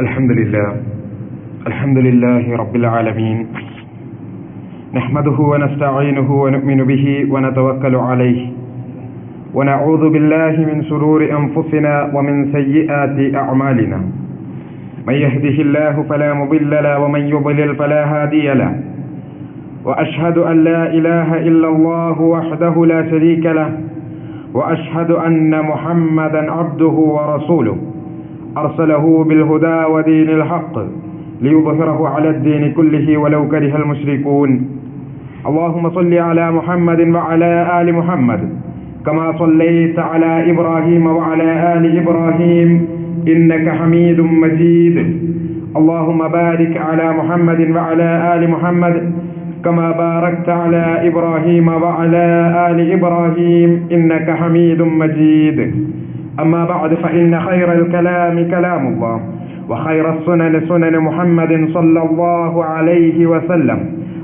الحمد لله رب العالمين نحمده ونستعينه ونؤمن به ونتوكل عليه ونعوذ بالله من شرور أنفسنا ومن سيئات أعمالنا من يهده الله فلا مضل له ومن يضلل فلا هادي له وأشهد أن لا إله إلا الله وحده لا شريك له وأشهد أن محمدا عبده ورسوله أرسله بالهدى ودين الحق ليظهره على الدين كله ولو كره المشركون اللهم صل على محمد وعلى آل محمد كما صليت على إبراهيم وعلى آل إبراهيم إنك حميد مجيد اللهم بارك على محمد وعلى آل محمد كما باركت على إبراهيم وعلى آل إبراهيم إنك حميد مجيد أما بعد فإن خير الكلام كلام الله وخير السنن سنن محمد صلى الله عليه وسلم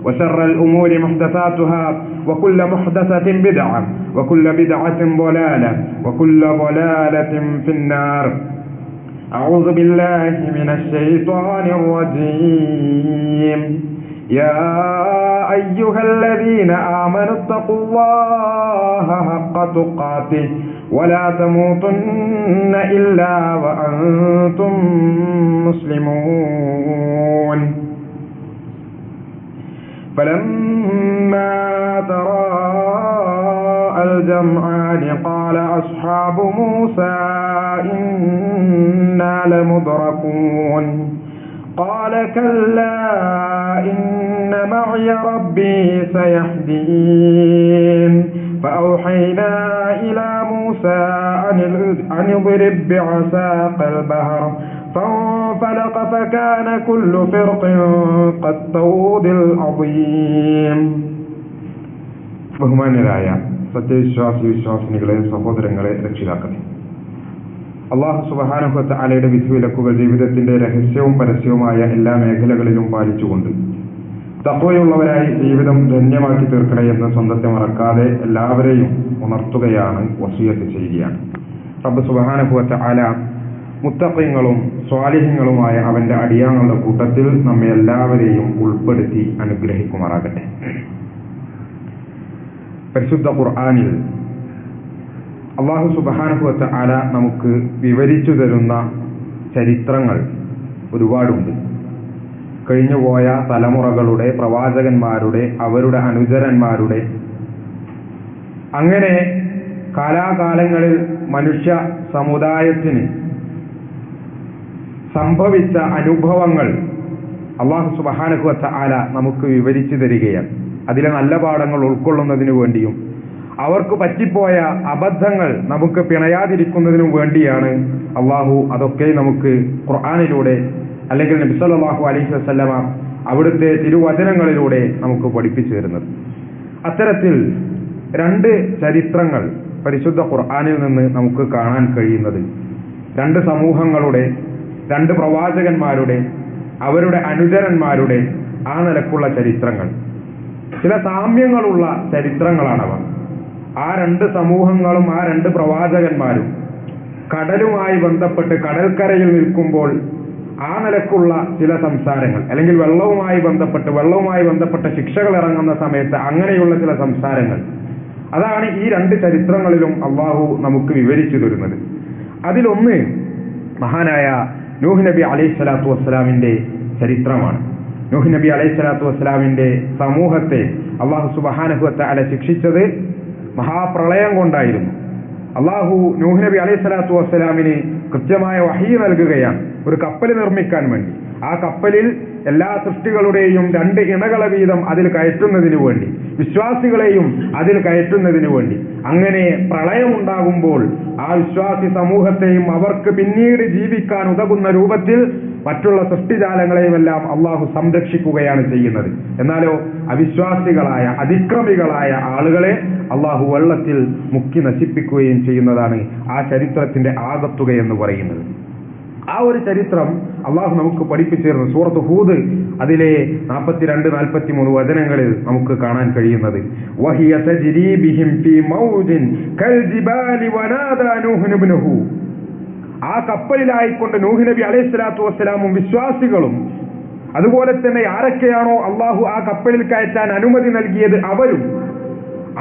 وشر الأمور محدثاتها وكل محدثة بدعة وكل بدعة ضلالة وكل ضلالة في النار أعوذ بالله من الشيطان الرجيم يا أيها الذين آمنوا اتقوا الله حق تقاته ولا تموتن إلا وأنتم مسلمون فلما تراءى الجمعان قال أصحاب موسى إنا لمدركون قال كلا إن معي ربي سيهدين فأوحينا إلى موسى أن اضرب بعصاك البحر فانفلق فكان كل فرق كالطود العظيم. ബഹുമാന്യരായ സത്യവിശ്വാസിനികളെ, സഹോദരങ്ങളെ, രക്ഷിതാക്കളെ, അല്ലാഹു സുബ്ഹാനഹു വ തആലയുടെ വിധിവിലക്കുകൾ ജീവിതത്തിന്റെ രഹസ്യവും പരസ്യവുമായ എല്ലാ മേഖലകളിലും പാലിച്ചുകൊണ്ട് തഖ്വയുള്ളവരായി ജീവിതം ധന്യമാക്കി തീർക്കണേ എന്ന് സ്വന്തത്തെ മറക്കാതെ എല്ലാവരെയും ഉണർത്തുകയാണ്, വസിയത്ത് ചെയ്യുകയാണ്. റബ്ബ് സുബ്ഹാനഹു വ തആല മുത്തഖീങ്ങളും സ്വാലിഹീങ്ങളുമായ അവന്റെ അടിയാങ്ങളുടെ കൂട്ടത്തിൽ നമ്മെ എല്ലാവരെയും ഉൾപ്പെടുത്തി അനുഗ്രഹിക്കുമാറാകട്ടെ. പരിശുദ്ധ ഖുർആനിൽ അല്ലാഹു സുബ്ഹാനഹു വ തആല നമുക്ക് വിവരിച്ചു തരുന്ന ചരിത്രങ്ങൾ ഒരുപാടുണ്ട്. കഴിഞ്ഞുപോയ തലമുറകളുടെ, പ്രവാചകന്മാരുടെ, അവരുടെ അനുചരന്മാരുടെ, അങ്ങനെ കാലാകാലങ്ങളിൽ മനുഷ്യ സമുദായത്തിന് സംഭവിച്ച അനുഭവങ്ങൾ അല്ലാഹു സുബ്ഹാനഹു വ തആല നമുക്ക് വിവരിച്ചു തരികയാണ്. അതിലെ നല്ല പാഠങ്ങൾ ഉൾക്കൊള്ളുന്നതിനു വേണ്ടിയും അവർക്ക് പറ്റിപ്പോയ അബദ്ധങ്ങൾ നമുക്ക് പിണയാതിരിക്കുന്നതിനും വേണ്ടിയാണ് അള്ളാഹു അതൊക്കെ നമുക്ക് ഖുർആനിലൂടെ അല്ലെങ്കിൽ നബി സല്ലല്ലാഹു അലൈഹി വസല്ലമ അവിടുത്തെ തിരുവചനങ്ങളിലൂടെ നമുക്ക് പഠിപ്പിച്ചു തരുന്നത്. അത്തരത്തിൽ രണ്ട് ചരിത്രങ്ങൾ പരിശുദ്ധ ഖുർആനിൽ നിന്ന് നമുക്ക് കാണാൻ കഴിയുന്നത് രണ്ട് സമൂഹങ്ങളുടെ, രണ്ട് പ്രവാചകന്മാരുടെ, അവരുടെ അനുചരന്മാരുടെ ആ നിലക്കുള്ള ചരിത്രങ്ങൾ. ചില സാമ്യങ്ങളുള്ള ചരിത്രങ്ങളാണവ. ആ രണ്ട് സമൂഹങ്ങളും ആ രണ്ട് പ്രവാചകന്മാരും കടലുമായി ബന്ധപ്പെട്ട് കടൽക്കരയിൽ നിൽക്കുമ്പോൾ ആ നിലക്കുള്ള ചില സംസാരങ്ങൾ, അല്ലെങ്കിൽ വെള്ളവുമായി ബന്ധപ്പെട്ട ശിക്ഷകൾ ഇറങ്ങുന്ന സമയത്ത് അങ്ങനെയുള്ള ചില സംസാരങ്ങൾ, അതാണ് ഈ രണ്ട് ചരിത്രങ്ങളിലും അള്ളാഹു നമുക്ക് വിവരിച്ചു തരുന്നത്. അതിലൊന്ന് മഹാനായ നൂഹ് നബി അലൈഹിസ്സലാത്തു വസ്സലാമിന്റെ ചരിത്രമാണ്. നൂഹ് നബി അലൈഹിസ്സലാത്തു വസ്സലാമിന്റെ സമൂഹത്തെ അള്ളാഹു സുബ്ഹാനഹു വ തആല ശിക്ഷിച്ചത് മഹാപ്രളയം കൊണ്ടായിരുന്നു. അള്ളാഹു നൂഹ് നബി അലൈഹിസ്സലാത്തു വസ്സലാമിന് കൃത്യമായ വഹീ നൽകുകയാണ് ഒരു കപ്പൽ നിർമ്മിക്കാൻ വേണ്ടി. ആ കപ്പലിൽ എല്ലാ സൃഷ്ടികളുടെയും രണ്ട് ഇണകളെ വീതം അതിൽ കയറ്റുന്നതിനു വേണ്ടി, വിശ്വാസികളെയും അതിൽ കയറ്റുന്നതിനു വേണ്ടി. അങ്ങനെ പ്രളയമുണ്ടാകുമ്പോൾ ആ വിശ്വാസി സമൂഹത്തെയും അവർക്ക് പിന്നീട് ജീവിക്കാൻ ഉതകുന്ന രൂപത്തിൽ മറ്റുള്ള സൃഷ്ടിജാലങ്ങളെയും എല്ലാം അള്ളാഹു സംരക്ഷിക്കുകയാണ് ചെയ്യുന്നത്. എന്നാലോ അവിശ്വാസികളായ, അതിക്രമികളായ ആളുകളെ അള്ളാഹു വെള്ളത്തിൽ മുക്കി നശിപ്പിക്കുകയും ചെയ്യുന്നതാണ് ആ ചരിത്രത്തിന്റെ ആകത്തുക എന്ന് പറയുന്നത്. ആ ഒരു ചരിത്രം അള്ളാഹു നമുക്ക് പഠിപ്പിച്ചിരുന്നു. സൂറത്ത് ഹൂദ് അതിലെ 42-43 വചനങ്ങളിൽ നമുക്ക് കാണാൻ കഴിയുന്നത് വഹിയ തജ്രീ ബിഹിം ഫീ മൗജിൻ കൽ ജിബാലി വനാദാ നൂഹ് ഇബ്നുഹു ആ കപ്പലിലായിക്കൊണ്ട് നൂഹ് നബി അലൈഹി സ്വലാത്തു വസ്സലാമും വിശ്വാസികളും അതുപോലെ തന്നെ ആരൊക്കെയാണോ അള്ളാഹു ആ കപ്പലിൽ കയറ്റാൻ അനുമതി നൽകിയത് അവരും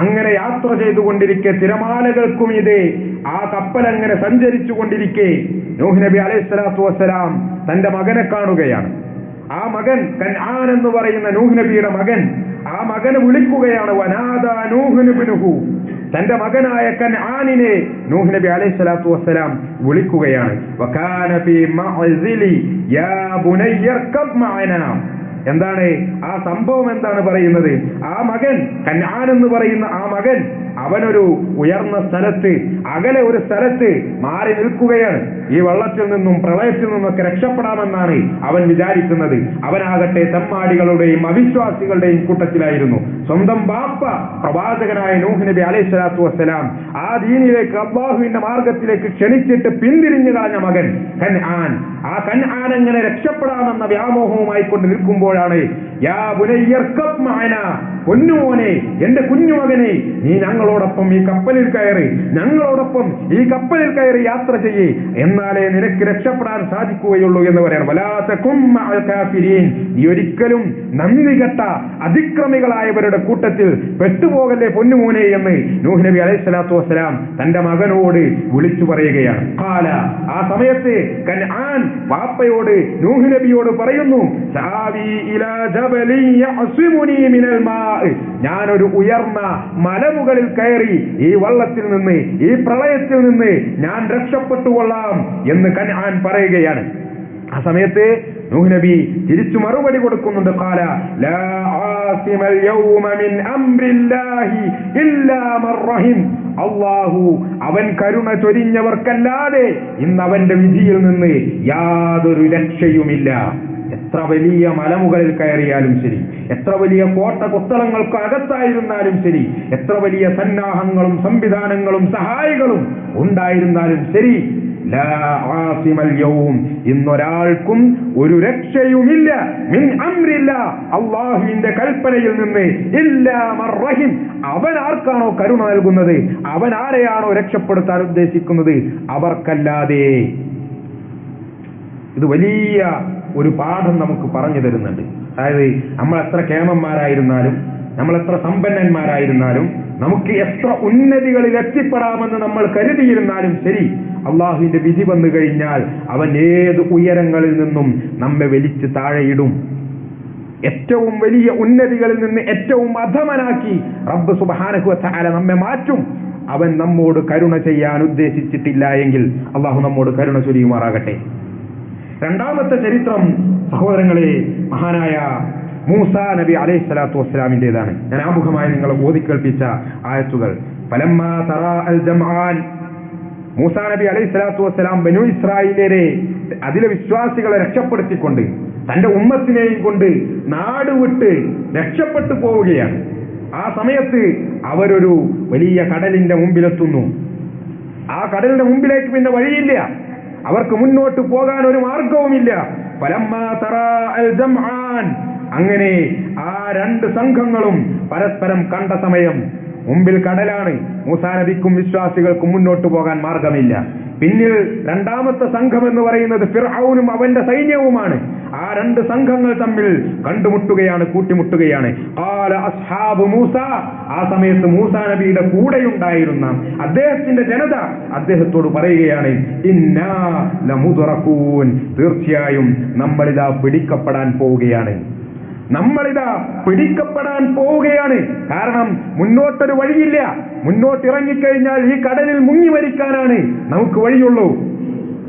അങ്ങനെ യാത്ര ചെയ്തുകൊണ്ടിരിക്കെ തിരമാലകൾക്കും ഇതേ ആ കപ്പൽ അങ്ങനെ സഞ്ചരിച്ചു കൊണ്ടിരിക്കെ നൂഹ് നബി അലൈഹി സ്വലാത്തു വസ്സലാം തന്റെ മകനെ കാണുകയാണ്. ആ മകൻ കൻആൻ എന്ന് പറയുന്ന നൂഹ് നബിയുടെ മകൻ, ആ മകനെ വിളിക്കുകയാണ്. വനാദാ നൂഹ് ഇബ്നുഹു, തന്റെ മകനായ കൻആനിനെ നൂഹ് നബി അലൈഹി സ്വലാത്തു വസ്സലാം വിളിക്കുകയാണ്. വകാന ഫീ മഅ്സിലി യാ ബുനയ്യർകബ് മഅനാ. എന്താണ് ആ സംഭവം? എന്താണ് പറയുന്നത്? ആ മകൻ കൻആൻ എന്ന് പറയുന്ന ആ മകൻ അവനൊരു ഉയർന്ന സ്ഥലത്ത്, അകലെ ഒരു സ്ഥലത്ത് മാറി നിൽക്കുകയാണ്. ഈ വെള്ളത്തിൽ നിന്നും പ്രളയത്തിൽ നിന്നൊക്കെ രക്ഷപ്പെടാമെന്നാണ് അവൻ വിചാരിക്കുന്നത്. അവനാകട്ടെ തെമ്മാടികളുടെയും അവിശ്വാസികളുടെയും കൂട്ടത്തിലായിരുന്നു. സ്വന്തം ബാപ്പ പ്രവാചകനായ നൂഹ് നബി അലൈഹി സ്വലാത്തു വസ്സലാം ആ ദീനിലേക്ക്, അല്ലാഹുവിന്റെ മാർഗത്തിലേക്ക് ക്ഷണിച്ചിട്ട് പിന്തിരിഞ്ഞു കളഞ്ഞ മകൻ കൻആൻ. ആ കൻആൻ എങ്ങനെ രക്ഷപ്പെടാമെന്ന വ്യാമോഹവുമായി കൊണ്ട് നിൽക്കുമ്പോഴാണ് യാ ബുനയ്യർകബ് മഅനാ, പൊന്നുമോനെ, എന്റെ കുഞ്ഞുമകനെ, നീ ഞങ്ങളോടൊപ്പം ഈ കപ്പലിൽ കയറി, ഞങ്ങളോടൊപ്പം ഈ കപ്പലിൽ കയറി യാത്ര ചെയ്യേ, എന്നാലേ നിനക്ക് രക്ഷപ്പെടാൻ സാധിക്കുകയുള്ളൂ എന്ന് പറയണം. വലാ തകും മഅൽ കാഫിരീൻ, നീ ഒരിക്കലും നന്ദി കെട്ട അതിക്രമികളായവരുടെ കൂട്ടത്തിൽ പെട്ടുപോകല്ലേ പൊന്നുമോനെ എന്ന് നൂഹ് നബി അലൈഹി സ്വലാത്തു വസ്സലാം തന്റെ മകനോട് വിളിച്ചു പറയുകയാണ്. ഖാല, ആ സമയത്ത് കൻആൻ വാപ്പയോട് നൂഹ് നബിയോട് പറയുന്നു, സാവി ഇലാ ജബലിൻ യഅസിമുനി മിനൽ മാ, ഞാനൊരു ഉയർന്ന മലമുകളിൽ കയറി ഈ വള്ളത്തിൽ നിന്ന്, ഈ പ്രളയത്തിൽ നിന്ന് ഞാൻ രക്ഷപ്പെട്ടുകൊള്ളാം എന്ന് കൻആൻ പറയുകയാണ്. ആ സമയത്ത് നൂഹ് നബി തിരിച്ചു മറുപടി കൊടുക്കുന്നുണ്ട്. ഖാല ലാ ആസിമൽ യൗമ മിൻ അംരില്ലാഹി ഇല്ലാ മർ റഹിം, അല്ലാഹു അവൻ കരുണ ചൊരിഞ്ഞവർക്കല്ലാതെ ഇന്ന് അവന്റെ വിധിയിൽ നിന്ന് യാതൊരു രക്ഷയുമില്ല. എത്ര വലിയ മലമുകളിൽ കയറിയാലും ശരി, എത്ര വലിയ കോട്ട കൊത്തളങ്ങൾക്ക് അകത്തായിരുന്നാലും ശരി, എത്ര വലിയ സന്നാഹങ്ങളും സംവിധാനങ്ങളും സഹായികളും ഉണ്ടായിരുന്നാലും ശരി, ലാ ആസിമൽ യൗം, ഇന്നൊരാൾക്കും ഒരു രക്ഷയുമില്ല, മിൻ അംരില്ലാ, അല്ലാഹുവിന്റെ കൽപ്പനയിൽ നിന്ന്, ഇല്ലാ മർ റഹിം, അവൻ ആർക്കാണോ കരുണ നൽകുന്നത്, അവൻ ആരെയാണോ രക്ഷപ്പെടുത്താൻ ഉദ്ദേശിക്കുന്നത്, അവർക്കല്ലാതെ. ഇത് വലിയ ഒരു പാഠം നമുക്ക് പറഞ്ഞു തരുന്നുണ്ട്. അതായത് നമ്മൾ എത്ര കേമന്മാരായിരുന്നാലും, നമ്മൾ എത്ര സമ്പന്നന്മാരായിരുന്നാലും, നമുക്ക് എത്ര ഉന്നതികളിൽ എത്തിപ്പെടാമെന്ന് നമ്മൾ കരുതിയിരുന്നാലും ശരി, അള്ളാഹുവിന്റെ വിധി വന്നു കഴിഞ്ഞാൽ അവൻ ഏത് ഉയരങ്ങളിൽ നിന്നും നമ്മെ വലിച്ച് താഴെയിടും. ഏറ്റവും വലിയ ഉന്നതികളിൽ നിന്ന് ഏറ്റവും അധമനാക്കി റബ്ബ് സുബ്ഹാനഹു വ തആല നമ്മെ മാറ്റും. അവൻ നമ്മോട് കരുണ ചെയ്യാൻ ഉദ്ദേശിച്ചിട്ടില്ല എങ്കിൽ അള്ളാഹു നമ്മോട് കരുണ ചൊരിയുമാറാകട്ടെ. രണ്ടാമത്തെ ചരിത്രം സഹോദരങ്ങളെ, മഹാനായ മൂസാ നബി അലൈഹി സ്വലാത്തു വസ്സലാമിന്റേതാണ്. ഞാൻ ആമുഖമായി നിങ്ങളെ ഓതിക്കേൾപ്പിച്ച ആയത്തുകൾ. ഫലമ്മാ തറാ അൽ ജംആൻ, മൂസാ നബി അലൈഹി സ്വലാത്തു വസ്സലാം ബനൂ ഇസ്രായേലിനെ, അതിലെ വിശ്വാസികളെ രക്ഷപ്പെടുത്തിക്കൊണ്ട് തന്റെ ഉമ്മത്തിനെയും കൊണ്ട് നാട് വിട്ട് രക്ഷപ്പെട്ടു പോവുകയാണ്. ആ സമയത്ത് അവരൊരു വലിയ കടലിന്റെ മുമ്പിലെത്തുന്നു. ആ കടലിന്റെ മുമ്പിലേക്ക് പിന്നെ വഴിയില്ല, അവർക്ക് മുന്നോട്ട് പോകാൻ ഒരു മാർഗവുമില്ല. ഫലമ്മാ തറാ അൽ ജംആൻ, അങ്ങനെ ആ രണ്ട് സംഘങ്ങളും പരസ്പരം കണ്ട സമയം, മുമ്പിൽ കടലാണ്, മൂസാ നബിക്കും വിശ്വാസികൾക്കും മുന്നോട്ട് പോകാൻ മാർഗമില്ല. പിന്നിൽ രണ്ടാമത്തെ സംഘം എന്ന് പറയുന്നത് ഫിർഔനും അവന്റെ സൈന്യവുമാണ്. ആ രണ്ട് സംഘങ്ങൾ തമ്മിൽ കണ്ടുമുട്ടുകയാണ്, കൂട്ടിമുട്ടുകയാണ്. ഖാല അസ്ഹാബു മൂസ, ആ സമയത്ത് മൂസാ നബിയുടെ കൂടെയുണ്ടായിരുന്ന അദ്ദേഹത്തിന്റെ ജനത അദ്ദേഹത്തോട് പറയുകയാണ്, ഇന്നാ ലമുദ്റകൂൻ, തീർച്ചയായും നമ്മളിതാ പിടിക്കപ്പെടാൻ പോവുകയാണ്, നമ്മളിതാ പിടിക്കപ്പെടാൻ പോവുകയാണ്. കാരണം മുന്നോട്ടൊരു വഴിയില്ല, മുന്നോട്ട് ഇറങ്ങിക്കഴിഞ്ഞാൽ ഈ കടലിൽ മുങ്ങി മരിക്കാനാണ് നമുക്ക് വഴിയുള്ളൂ.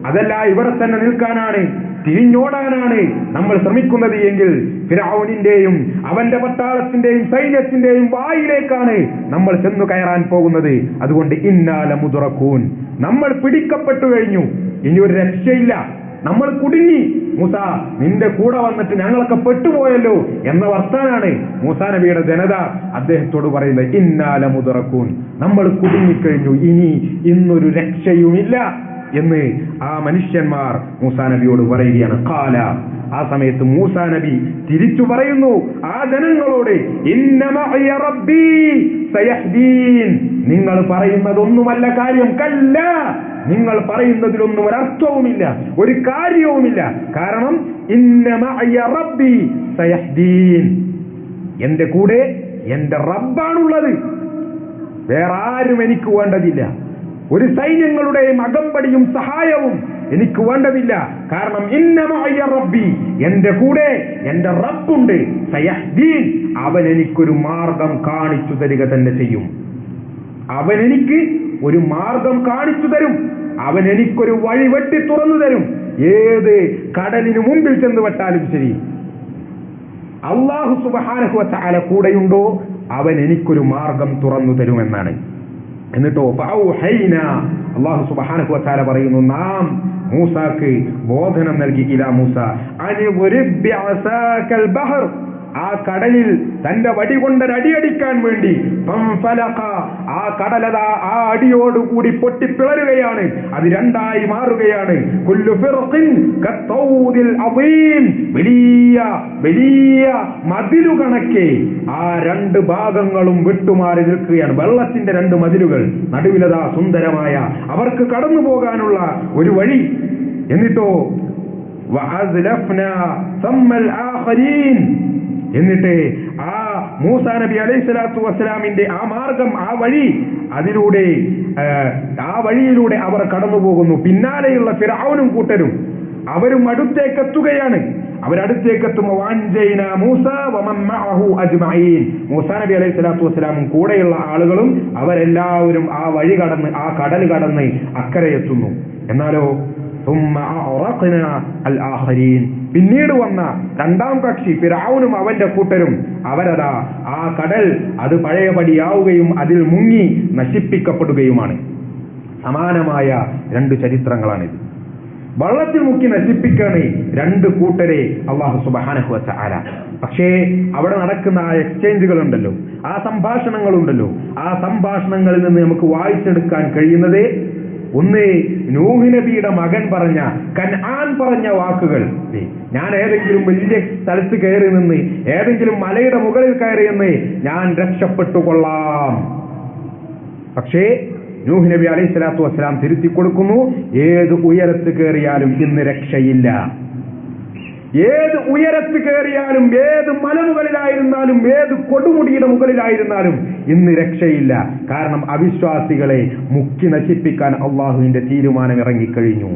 അതല്ല, ഇവിടെ തന്നെ നിൽക്കാനാണ്, തിരിഞ്ഞോടാനാണ് നമ്മൾ ശ്രമിക്കുന്നത് എങ്കിൽ ഫിർഔനിന്റെയും അവന്റെ പട്ടാളത്തിന്റെയും സൈന്യത്തിന്റെയും വായിലേക്കാണ് നമ്മൾ ചെന്നു കയറാൻ പോകുന്നത്. അതുകൊണ്ട് ഇന്നാ ലമുദ്റകൂൻ, നമ്മൾ പിടിക്കപ്പെട്ടു കഴിഞ്ഞു, ഇനി ഒരു രക്ഷയില്ല, നമ്മൾ കുടുങ്ങി. മൂസ, നിന്റെ കൂടെ വന്നിട്ട് ഞങ്ങളൊക്കെ പെട്ടുപോയല്ലോ എന്ന വർത്താനാണ് മൂസാ നബിയുടെ ജനത അദ്ദേഹത്തോട് പറയുന്നത്. ഇന്നാ ലമുദ്റകൂൻ, നമ്മൾ കുടുങ്ങിക്കഴിഞ്ഞു, ഇനി ഇന്നൊരു രക്ഷയുമില്ല എന്ന് ആ മനുഷ്യന്മാർ മൂസാ നബിയോട് പറയുകയാണ്. ഖാല, ആ സമയത്ത് മൂസാ നബി തിരിച്ചു പറയുന്നു ആ ജനങ്ങളോട്, ഇന്ന മഅയ റബ്ബി സയഹ്ദീൻ, നിങ്ങൾ പറയുന്നതൊന്നുമല്ല കാര്യം, കല്ല, നിങ്ങൾ പറയുന്നതിലൊന്നും ഒരർത്ഥവുമില്ല, ഒരു കാര്യവുമില്ല. കാരണം ഇന്ന മഅയ റബ്ബി സയഹ്ദീൻ, എന്റെ കൂടെ എന്റെ റബ്ബാണുള്ളത്, വേറെ ആരും എനിക്ക് വേണ്ടതില്ല. ഒരു സൈന്യങ്ങളുടെയും അകമ്പടിയും സഹായവും എനിക്ക് വേണ്ടതില്ല. കാരണം ഇന്ന മഅയ റബ്ബി, എന്റെ കൂടെ എന്റെ റബ്ബുണ്ട്, സയഹ്ദീൻ, അവൻ എനിക്കൊരു മാർഗം കാണിച്ചു തരിക തന്നെ ചെയ്യും. അവൻ എനിക്ക് ഒരു മാർഗം കാണിച്ചു തരും, അവൻ എനിക്കൊരു വഴി വെട്ടി തുറന്നു തരും. ഏത് കടലിന് മുമ്പിൽ ചെന്ന് വെട്ടാലും ശരി, അല്ലാഹു സുബ്ഹാനഹു വ തആല കൂടെയുണ്ടോ അവൻ എനിക്കൊരു മാർഗം തുറന്നു തരുമെന്നാണ്. എന്നിട്ടോ ഫഔഹൈന, അല്ലാഹു സുബ്ഹാനഹു വ തആല പറയുന്നു, നാം മൂസാക്ക് ബോധനം നൽകി. ഇലാ മൂസ അനിദ്രിബ് ബിഅസാകൽ ബഹർ, ആ കടലിൽ തന്റെ വടി കൊണ്ടൊരടിയടിക്കാൻ വേണ്ടി ഫൻഫലഖ, ആ കടലതാ ആ അടിയോടുകൂടി പൊട്ടിപ്പിളരുകയാണ്, അത് രണ്ടായി മാറുകയാണ്. കുല്ലു ഫിർഖിൻ കത്തൗദിൽ അദീം, വലിയ വലിയ മതിലു കണക്കെ ആ രണ്ട് ഭാഗങ്ങളും വിട്ടുമാറി നിൽക്കുകയാണ്. വെള്ളത്തിന്റെ രണ്ട് മതിലുകൾ, നടുവിലതാ സുന്ദരമായ അവർക്ക് കടന്നു പോകാനുള്ള ഒരു വഴി. എന്നിട്ടോ വഅസ്ലഫ്നാ സമ്മൽ ആഖരീൻ, എന്നിട്ട് ആ മൂസാ നബി അലൈഹിസ്സലാത്തു വസ്സലാമിന്റെ ആ മാർഗം, ആ വഴി, അതിലൂടെ ആ വഴിയിലൂടെ അവർ കടന്നു പോകുന്നു. പിന്നാലെയുള്ള ഫിർഔനും കൂട്ടരും അവരും അടുത്തേക്കെത്തുകയാണ്. അവരടുത്തേക്കെത്തുമ്പോൾ വാൻജൈന മൂസ വമൻ മഅഹു അജ്മഈൻ, മൂസാ നബി അലൈഹിസ്സലാത്തു വസ്സലാമും കൂടെയുള്ള ആളുകളും അവരെല്ലാവരും ആ വഴി കടന്ന്, ആ കടൽ കടന്ന് അക്കരെ എത്തുന്നു. എന്നാലോ പിന്നീട് വന്ന രണ്ടാം കക്ഷി ഫിർഔനും അവന്റെ കൂട്ടരും അവരതാ ആ കടൽ അത് പഴയപടിയാവുകയും അതിൽ മുങ്ങി നശിപ്പിക്കപ്പെടുകയുമാണ്. സമാനമായ രണ്ട് ചരിത്രങ്ങളാണിത്. വള്ളത്തിൽ മുക്കി നശിപ്പിക്കാണ് രണ്ട് കൂട്ടരെ അല്ലാഹു സുബ്ഹാനഹു വ തആല. പക്ഷേ അവിടെ നടക്കുന്ന ആ എക്സ്ചേഞ്ചുകൾ ഉണ്ടല്ലോ, ആ സംഭാഷണങ്ങളുണ്ടല്ലോ, ആ സംഭാഷണങ്ങളിൽ നിന്ന് നമുക്ക് വായിച്ചെടുക്കാൻ കഴിയുന്നത് ഒന്ന്, നൂഹ് നബിയുടെ മകൻ പറഞ്ഞ, കൻആൻ പറഞ്ഞ വാക്കുകൾ. ഞാൻ ഏതെങ്കിലും വലിയ സ്ഥലത്ത് കയറി നിന്ന്, ഏതെങ്കിലും മലയുടെ മുകളിൽ കയറി നിന്ന് ഞാൻ രക്ഷപ്പെട്ടുകൊള്ളാം. പക്ഷേ നൂഹ് നബി അലൈഹിസ്സലാത്തു വസ്സലാം തിരുത്തി കൊടുക്കുന്നു, ഏത് ഉയരത്ത് കയറിയാലും ഇന്ന് രക്ഷയില്ല. ഏത് ഉയരത്ത് കയറിയാലും, ഏത് മലമുകളിലായിരുന്നാലും, ഏത് കൊടുമുടിയുടെ മുകളിലായിരുന്നാലും ഇന്ന് രക്ഷയില്ല. കാരണം അവിശ്വാസികളെ മുക്കി നശിപ്പിക്കാൻ അള്ളാഹുവിന്റെ തീരുമാനം ഇറങ്ങിക്കഴിഞ്ഞു.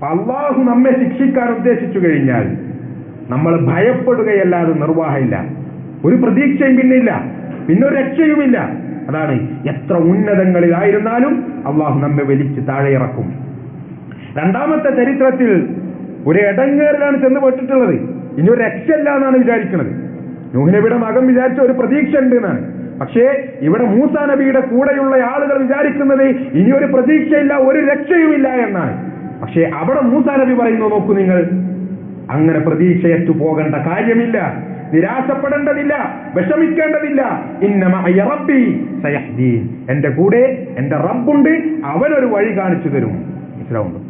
അള്ളാഹു നമ്മെ ശിക്ഷിക്കാൻ ഉദ്ദേശിച്ചു കഴിഞ്ഞാൽ നമ്മൾ ഭയപ്പെടുകയല്ലാതെ നിർവാഹമില്ല, ഒരു പ്രതീക്ഷയും പിന്നില്ല, പിന്നൊരു രക്ഷയുമില്ല. അതാണ്, എത്ര ഉന്നതങ്ങളിലായിരുന്നാലും അള്ളാഹു നമ്മെ വലിച്ച് താഴെ ഇറക്കും. രണ്ടാമത്തെ ചരിത്രത്തിൽ ഒരു ഇടങ്ങേറിലാണ് ചെന്ന് പെട്ടിട്ടുള്ളത്. ഇനി ഒരു രക്ഷയില്ല എന്നാണ് വിചാരിക്കുന്നത്. നൂഹ് നബിയുടെ മകൻ വിചാരിച്ച ഒരു പ്രതീക്ഷ ഉണ്ട് എന്നാണ്. പക്ഷേ ഇവിടെ മൂസാ നബിയുടെ കൂടെയുള്ള ആളുകൾ വിചാരിക്കുന്നത് ഇനി ഒരു പ്രതീക്ഷയില്ല, ഒരു രക്ഷയുമില്ല എന്നാണ്. പക്ഷേ അവിടെ മൂസാ നബി പറയുന്നു, നോക്കൂ നിങ്ങൾ, അങ്ങനെ പ്രതീക്ഷയറ്റു പോകേണ്ട കാര്യമില്ല, നിരാശപ്പെടേണ്ടതില്ല, വിഷമിക്കേണ്ടതില്ല. ഇന്ന മഅയ റബ്ബി സയഹ്ദീൻ, എന്റെ കൂടെ എന്റെ റബ്ബുണ്ട്, അവനൊരു വഴി കാണിച്ചു തരും. മനസ്സിലാവുന്നു?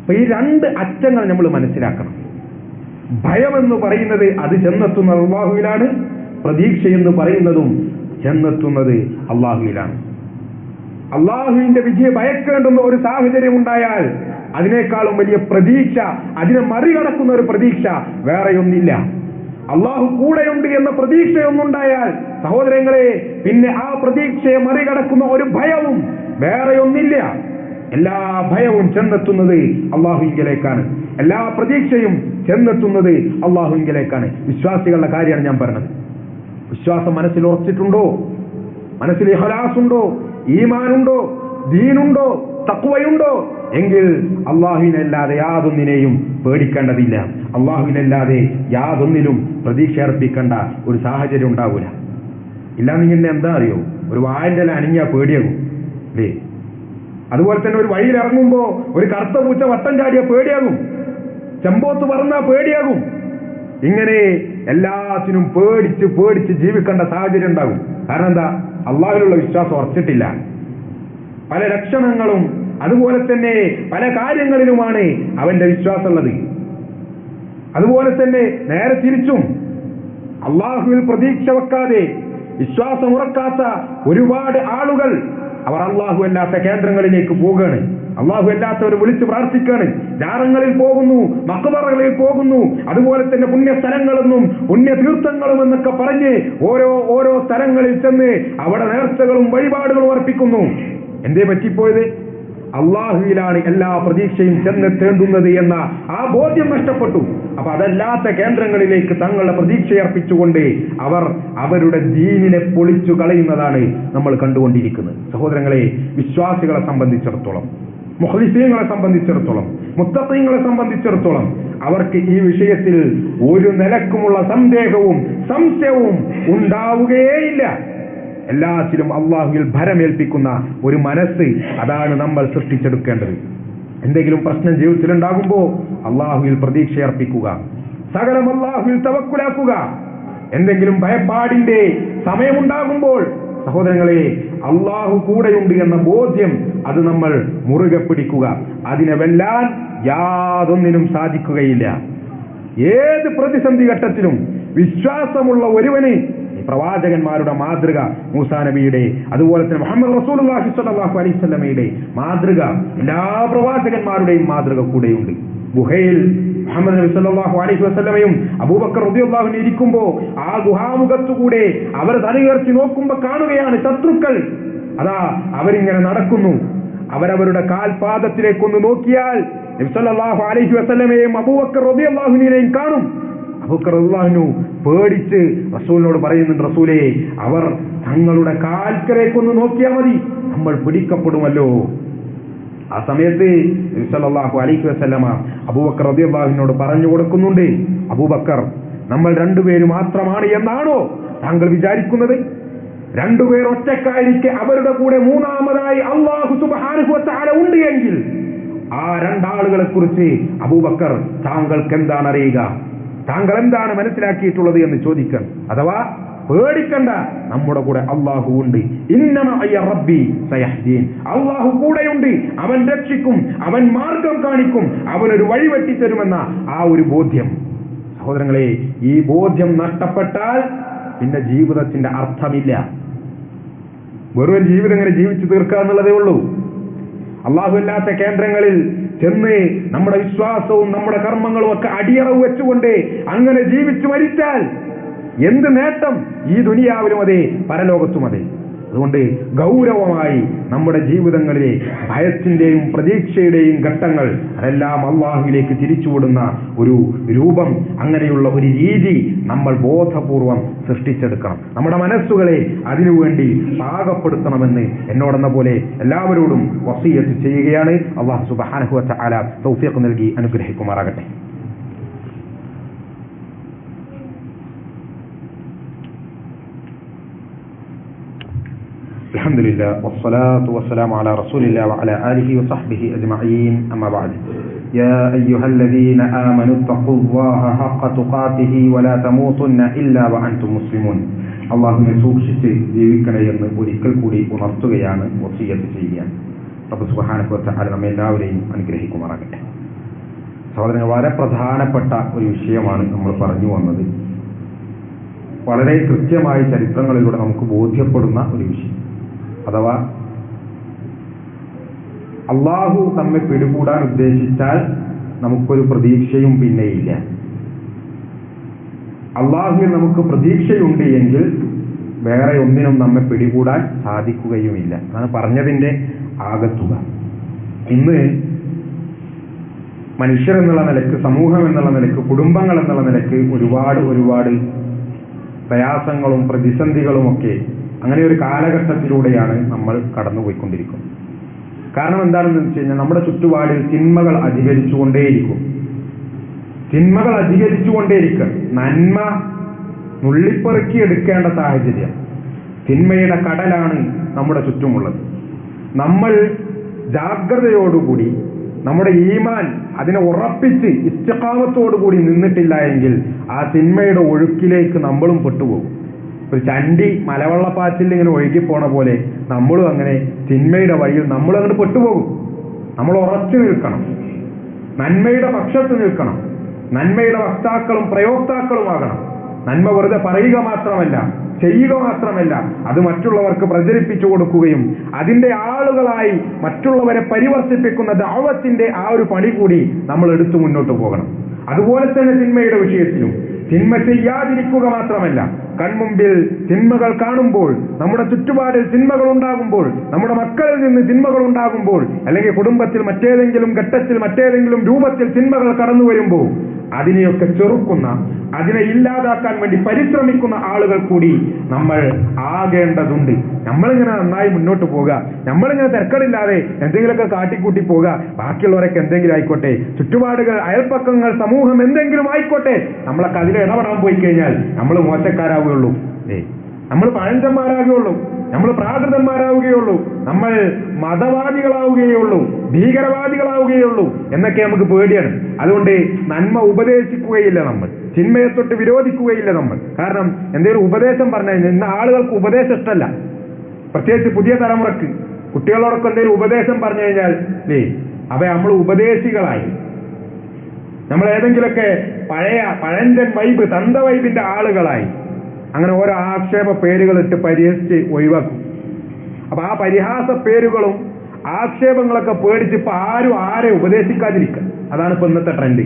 അപ്പൊ ഈ രണ്ട് അറ്റങ്ങൾ നമ്മൾ മനസ്സിലാക്കണം. ഭയമെന്ന് പറയുന്നത് അത് ചെന്നെത്തുന്നത് അള്ളാഹുവിലാണ്, പ്രതീക്ഷ എന്ന് പറയുന്നതും ചെന്നെത്തുന്നത് അള്ളാഹുവിലാണ്. അള്ളാഹുവിന്റെ വിജയം ഭയക്കേണ്ടുന്ന ഒരു സാഹചര്യം ഉണ്ടായാൽ അതിനേക്കാളും വലിയ പ്രതീക്ഷ, അതിനെ മറികടക്കുന്ന ഒരു പ്രതീക്ഷ വേറെയൊന്നില്ല. അള്ളാഹു കൂടെയുണ്ട് എന്ന പ്രതീക്ഷയൊന്നുണ്ടായാൽ സഹോദരങ്ങളെ, പിന്നെ ആ പ്രതീക്ഷയെ മറികടക്കുന്ന ഒരു ഭയവും വേറെയൊന്നില്ല. എല്ലാ ഭയവും ചെന്നെത്തുന്നത് അള്ളാഹുവിങ്കലേക്കാണ്, എല്ലാ പ്രതീക്ഷയും ചെന്നെത്തുന്നത് അള്ളാഹുവിങ്കലേക്കാണ്. വിശ്വാസികളുടെ കാര്യമാണ് ഞാൻ പറഞ്ഞത്. വിശ്വാസം മനസ്സിൽ ഉറച്ചിട്ടുണ്ടോ? മനസ്സിൽ ഇഖ്ലാസ് ഉണ്ടോ? ഈമാനുണ്ടോ? ദീനുണ്ടോ? തഖ്വയുണ്ടോ? എങ്കിൽ അള്ളാഹുവിനല്ലാതെ യാതൊന്നിനെയും പേടിക്കേണ്ടതില്ല, അള്ളാഹുവിനല്ലാതെ യാതൊന്നിലും പ്രതീക്ഷ അർപ്പിക്കേണ്ട ഒരു സാഹചര്യം ഉണ്ടാവൂല. ഇല്ലാന്നിങ്ങനെ എന്താ അറിയോ, ഒരു വാഴന്റെ അനങ്ങിയാ പേടിയാകും അല്ലേ? അതുപോലെ തന്നെ ഒരു വഴിയിൽ ഇറങ്ങുമ്പോ ഒരു കറുത്ത പൂച്ച വട്ടം ചാടിയ പേടിയാകും, ചെമ്പോത്ത് പറന്നാ പേടിയാകും. ഇങ്ങനെ എല്ലാത്തിനും പേടിച്ച് പേടിച്ച് ജീവിക്കേണ്ട സാഹചര്യം ഉണ്ടാകും. കാരണം എന്താ? അള്ളാഹുവിലുള്ള വിശ്വാസം ഉറച്ചിട്ടില്ല. പല ലക്ഷണങ്ങളും അതുപോലെ തന്നെ പല കാര്യങ്ങളിലുമാണ് അവന്റെ വിശ്വാസമുള്ളത്. അതുപോലെ തന്നെ നേരെ തിരിച്ചും അള്ളാഹുവിൽ പ്രതീക്ഷ വെക്കാതെ വിശ്വാസമുറക്കാത്ത ഒരുപാട് ആളുകൾ അവർ അള്ളാഹു അല്ലാത്ത കേന്ദ്രങ്ങളിലേക്ക് പോവുകയാണ്. അള്ളാഹു അല്ലാത്തവർ വിളിച്ച് പ്രാർത്ഥിക്കുകയാണ്. ജാറങ്ങളിൽ പോകുന്നു, മഖ്ബറകളിൽ പോകുന്നു, അതുപോലെ തന്നെ പുണ്യസ്ഥലങ്ങളെന്നും പുണ്യതീർത്ഥങ്ങളും എന്നൊക്കെ പറഞ്ഞ് ഓരോ സ്ഥലങ്ങളിൽ ചെന്ന് അവിടെ നേർച്ചകളും വഴിപാടുകളും അർപ്പിക്കുന്നു. എന്തേ പറ്റിപ്പോയത്? അള്ളാഹുവിലാണ് എല്ലാ പ്രതീക്ഷയും ചെന്നെത്തേണ്ടുന്നത് എന്ന ആ ബോധ്യം നഷ്ടപ്പെട്ടു. അപ്പൊ അതല്ലാത്ത കേന്ദ്രങ്ങളിലേക്ക് തങ്ങളുടെ പ്രതീക്ഷയർപ്പിച്ചുകൊണ്ട് അവർ അവരുടെ ദീനിനെ പൊളിച്ചു കളയുന്നതാണ് നമ്മൾ കണ്ടുകൊണ്ടിരിക്കുന്നത്. സഹോദരങ്ങളെ, വിശ്വാസികളെ സംബന്ധിച്ചിടത്തോളം, മുഖ്ലിസീങ്ങളെ സംബന്ധിച്ചിടത്തോളം, മുത്തഖീങ്ങളെ സംബന്ധിച്ചിടത്തോളം അവർക്ക് ഈ വിഷയത്തിൽ ഒരു നിലക്കുമുള്ള സന്ദേഹവും സംശയവും ഉണ്ടാവുകയേയില്ല. എല്ലാത്തിലും അള്ളാഹുവിൽ ഭരമേൽപ്പിക്കുന്ന ഒരു മനസ്സ്, അതാണ് നമ്മൾ സൃഷ്ടിച്ചെടുക്കേണ്ടത്. എന്തെങ്കിലും പ്രശ്നം ജീവിതത്തിലുണ്ടാകുമ്പോ അള്ളാഹുവിൽ പ്രതീക്ഷയർപ്പിക്കുക, സകലം അള്ളാഹുവിൽ തവക്കുലാക്കുക. എന്തെങ്കിലും ഭയപ്പാടിന്റെ സമയമുണ്ടാകുമ്പോൾ സഹോദരങ്ങളെ, അള്ളാഹു കൂടെയുണ്ട് എന്ന ബോധ്യം അത് നമ്മൾ മുറുകെ പിടിക്കുക. അതിനെ വെല്ലാൻ യാതൊന്നിനും സാധിക്കുകയില്ല. ഏത് പ്രതിസന്ധി ഘട്ടത്തിലും വിശ്വാസമുള്ള ഒരുവന് പ്രവാചകന്മാരുടെ മാതൃക, മൂസാ നബിയുടെ, അതുപോലെ തന്നെ മുഹമ്മദ് റസൂലുള്ളാഹി സ്വല്ലല്ലാഹു അലൈഹി വസല്ലമയുടെ മാതൃക, എല്ലാ പ്രവാചകന്മാരുടെയും മാതൃക കൂടെയുണ്ട്. ഗുഹയിൽ മുഹമ്മദ് നബി സല്ലല്ലാഹു അലൈഹി വസല്ലമയും അബൂബക്കർ റളിയല്ലാഹു അൻഹു ഇരിക്കുമ്പോ ആ ഗുഹാമുഖത്തുകൂടെ അവർ തലയുയർത്തി നോക്കുമ്പോ കാണുകയാണ് ശത്രുക്കൾ. അതാ അവരിങ്ങനെ നടക്കുന്നു. അവരവരുടെ കാൽപാദത്തിലേക്കൊന്ന് നോക്കിയാൽ നബി സല്ലല്ലാഹു അലൈഹി വസല്ലമയെയും അബൂബക്കർ റളിയല്ലാഹു അൻഹുവിനെയും കാണും. അബൂബക്കർ റളിയല്ലാഹു അൻഹു പേടിച്ച് റസൂലിനോട് പറയുന്നുണ്ട്, റസൂലേ, അവർ തങ്ങളുടെ കാൽക്കലേക്കൊന്ന് നോക്കിയാൽ മതി, നമ്മൾ പിടിക്കപ്പെടുമല്ലോ. ആ സമയത്ത് നബി സല്ലല്ലാഹു അലൈഹി വസല്ലമ അബൂബക്കർ റളിയല്ലാഹു അൻഹുവിനോട് പറഞ്ഞു കൊടുക്കുന്നുണ്ട്, അബൂബക്കർ, നമ്മൾ രണ്ടുപേര് മാത്രമാണ് എന്നാണോ താങ്കൾ വിചാരിക്കുന്നത്? രണ്ടുപേർ ഒറ്റക്കായിരിക്കെ അവരുടെ കൂടെ മൂന്നാമതായി അല്ലാഹു സുബ്ഹാനഹു വ തആല ഉണ്ട് എങ്കിൽ ആ രണ്ടാളുകളെ കുറിച്ച് അബൂബക്കർ താങ്കൾക്ക് എന്താണ് അറിയുക? താങ്കൾ എന്താണ് മനസ്സിലാക്കിയിട്ടുള്ളത് എന്ന് ചോദിക്കാൻ. അഥവാ പേടിക്കണ്ട, നമ്മുടെ കൂടെ അള്ളാഹു ഉണ്ട്. ഇന്നമഅയ റബ്ബി സയഹ്ദീൻ, അള്ളാഹു കൂടെയുണ്ട്, അവൻ രക്ഷിക്കും, അവൻ മാർഗം കാണിക്കും, അവനൊരു വഴി വെട്ടിത്തരുമെന്ന ആ ഒരു ബോധ്യം. സഹോദരങ്ങളെ, ഈ ബോധ്യം നഷ്ടപ്പെട്ടാൽ പിന്നെ ജീവിതത്തിന്റെ അർത്ഥമില്ല. വെറും ജീവിതം ഇങ്ങനെ ജീവിച്ചു തീർക്കുക എന്നുള്ളതേ ഉള്ളൂ. അള്ളാഹു അല്ലാത്ത കേന്ദ്രങ്ങളിൽ ചെന്ന് നമ്മുടെ വിശ്വാസവും നമ്മുടെ കർമ്മങ്ങളും ഒക്കെ അടിയറവ് വെച്ചുകൊണ്ട് അങ്ങനെ ജീവിച്ചു മരിച്ചാൽ എന്ത് നേട്ടം? ഈ ദുനിയാവിലും അതെ, പരലോകത്തും അതെ. അതുകൊണ്ട് ഗൗരവമായി നമ്മുടെ ജീവിതങ്ങളിലെ ഭയത്തിന്റെയും പ്രതീക്ഷയുടെയും ഘട്ടങ്ങൾ അതെല്ലാം അള്ളാഹുവിലേക്ക് തിരിച്ചുവിടുന്ന ഒരു രൂപം, അങ്ങനെയുള്ള ഒരു രീതി നമ്മൾ ബോധപൂർവം സൃഷ്ടിച്ചെടുക്കണം. നമ്മുടെ മനസ്സുകളെ അതിനുവേണ്ടി പാകപ്പെടുത്തണമെന്ന് എന്നോടെന്ന പോലെ എല്ലാവരോടും വസിയത്ത് ചെയ്യുകയാണ്. അല്ലാഹു സുബ്ഹാനഹു വ തആല തൗഫീഖ് നൽകി അനുഗ്രഹിക്കുമാറാകട്ടെ. الحمد لله والصلاة والسلام على رسول الله وعلى آله وصحبه أجمعين. أما بعد، يا أيها الذين آمنوا اتقوا الله حق تقاته ولا تموتن إلا وأنتم مسلمون. അള്ളാഹുവിനെ സൂക്ഷിച്ച് ജീവിക്കണമെന്ന് ഒരിക്കൽ കൂടി ഉണർത്തുകയാണ്, വസിയ്യത്ത് ചെയ്യുകയാണ്. റബ്ബ് സുബ്ഹാനഹു വ തആല നമ്മെ എല്ലാവരെയും അനുഗ്രഹിക്കുമാറാകട്ടെ. സഹോദരങ്ങൾ, വളരെ പ്രധാനപ്പെട്ട ഒരു വിഷയമാണ് നമ്മൾ പറഞ്ഞു വന്നത്. വളരെ കൃത്യമായി ചരിത്രങ്ങളിലൂടെ നമുക്ക് ബോധ്യപ്പെടുന്ന ഒരു വിഷയം. അഥവാ അള്ളാഹു നമ്മെ പിടികൂടാൻ ഉദ്ദേശിച്ചാൽ നമുക്കൊരു പ്രതീക്ഷയും പിന്നെയില്ല. അള്ളാഹുവിൽ നമുക്ക് പ്രതീക്ഷയുണ്ട് എങ്കിൽ വേറെ ഒന്നിനും നമ്മെ പിടികൂടാൻ സാധിക്കുകയുമില്ല. അതാണ് പറഞ്ഞതിന്റെ ആകത്തുക. ഇന്ന് മനുഷ്യരെന്നുള്ള നിലക്ക്, സമൂഹം എന്നുള്ള നിലക്ക്, കുടുംബങ്ങൾ എന്നുള്ള നിലക്ക് ഒരുപാട് പ്രയാസങ്ങളും പ്രതിസന്ധികളും ഒക്കെ അങ്ങനെ ഒരു കാലഘട്ടത്തിലൂടെയാണ് നമ്മൾ കടന്നുപോയിക്കൊണ്ടിരിക്കുന്നത്. കാരണം എന്താണെന്ന് വെച്ച് കഴിഞ്ഞാൽ നമ്മുടെ ചുറ്റുപാടിൽ തിന്മകൾ അധികരിച്ചുകൊണ്ടേയിരിക്കും. നന്മ നുള്ളിപ്പെറുക്കിയെടുക്കേണ്ട സാഹചര്യം. തിന്മയുടെ കടലാണ് നമ്മുടെ ചുറ്റുമുള്ളത്. നമ്മൾ ജാഗ്രതയോടുകൂടി നമ്മുടെ ഈമാൻ അതിനെ ഉറപ്പിച്ച് ഇസ്തിഖാമത്തോടുകൂടി നിന്നിട്ടില്ല എങ്കിൽ ആ തിന്മയുടെ ഒഴുക്കിലേക്ക് നമ്മളും പെട്ടുപോകും. ഒരു ചണ്ടി മലവെള്ളപ്പാച്ചിൽ ഇങ്ങനെ ഒഴുകിപ്പോണ പോലെ നമ്മളും അങ്ങനെ തിന്മയുടെ വഴിയിൽ നമ്മളും അങ്ങോട്ട് പെട്ടുപോകും. നമ്മൾ ഉറച്ചു നിൽക്കണം, നന്മയുടെ പക്ഷത്ത് നിൽക്കണം, നന്മയുടെ വക്താക്കളും പ്രയോക്താക്കളുമാകണം. നന്മ വെറുതെ പറയുക മാത്രമല്ല, ചെയ്യുക മാത്രമല്ല, അത് മറ്റുള്ളവർക്ക് പ്രചരിപ്പിച്ചു കൊടുക്കുകയും അതിന്റെ ആളുകളായി മറ്റുള്ളവരെ പരിവർത്തിപ്പിക്കുന്ന ദഅവത്തിന്റെ ആ ഒരു പണി കൂടി നമ്മൾ എടുത്തു മുന്നോട്ട് പോകണം. അതുപോലെ തന്നെ തിന്മയുടെ വിഷയത്തിലും തിന്മ ചെയ്യാതിരിക്കുക മാത്രമല്ല, കൺമുമ്പിൽ തിന്മകൾ കാണുമ്പോൾ, നമ്മുടെ ചുറ്റുപാടിൽ തിന്മകൾ ഉണ്ടാകുമ്പോൾ, നമ്മുടെ മക്കളിൽ നിന്ന് തിന്മകൾ ഉണ്ടാകുമ്പോൾ, അല്ലെങ്കിൽ കുടുംബത്തിൽ മറ്റേതെങ്കിലും ഘട്ടത്തിൽ മറ്റേതെങ്കിലും രൂപത്തിൽ തിന്മകൾ കടന്നു വരുമ്പോൾ അതിനെയൊക്കെ ചെറുക്കുന്ന, അതിനെ ഇല്ലാതാക്കാൻ വേണ്ടി പരിശ്രമിക്കുന്ന ആളുകൾ കൂടി നമ്മൾ ആകേണ്ടതുണ്ട്. നമ്മളിങ്ങനെ നന്നായി മുന്നോട്ട് പോകുക, നമ്മളിങ്ങനെ തിരക്കടില്ലാതെ എന്തെങ്കിലുമൊക്കെ കാട്ടിക്കൂട്ടി പോകുക, ബാക്കിയുള്ളവരൊക്കെ എന്തെങ്കിലും ആയിക്കോട്ടെ, ചുറ്റുപാടുകൾ, അയൽപ്പക്കങ്ങൾ, സമൂഹം എന്തെങ്കിലും ആയിക്കോട്ടെ, നമ്മളൊക്കെ അതിൽ ഇടപെടാൻ പോയി കഴിഞ്ഞാൽ നമ്മൾ മോശക്കാരാവുകയുള്ളൂ, നമ്മൾ പഴഞ്ചന്മാരാകുകയുള്ളൂ, നമ്മൾ പ്രാകൃതന്മാരാവുകയുള്ളൂ, നമ്മൾ മതവാദികളാവുകയുള്ളൂ, ഭീകരവാദികളാവുകയുള്ളൂ എന്നൊക്കെ നമുക്ക് പേടിയാണ്. അതുകൊണ്ട് നന്മ ഉപദേശിക്കുകയില്ല നമ്മൾ, തിന്മയെ തൊട്ട് വിരോധിക്കുകയില്ല നമ്മൾ. കാരണം എന്തെങ്കിലും ഉപദേശം പറഞ്ഞു കഴിഞ്ഞാൽ ഇന്ന് ആളുകൾക്ക് ഉപദേശം ഇഷ്ടമല്ല. പ്രത്യേകിച്ച് പുതിയ തലമുറക്ക് കുട്ടികളോടൊക്കെ എന്തെങ്കിലും ഉപദേശം പറഞ്ഞു കഴിഞ്ഞാൽ അവ നമ്മൾ ഉപദേശികളായി, നമ്മൾ ഏതെങ്കിലുമൊക്കെ പഴഞ്ചൻ വൈബ്, തന്ത വൈബിന്റെ ആളുകളായി അങ്ങനെ ഓരോ ആക്ഷേപ പേരുകളിട്ട് പരിഹസിച്ച് ഒഴിവാക്കും. അപ്പൊ ആ പരിഹാസ പേരുകളും ആക്ഷേപങ്ങളൊക്കെ പേടിച്ച് ഇപ്പൊ ആരും ആരെ ഉപദേശിക്കാതിരിക്കുക, അതാണ് ഇപ്പൊ ഇന്നത്തെ ട്രെൻഡ്.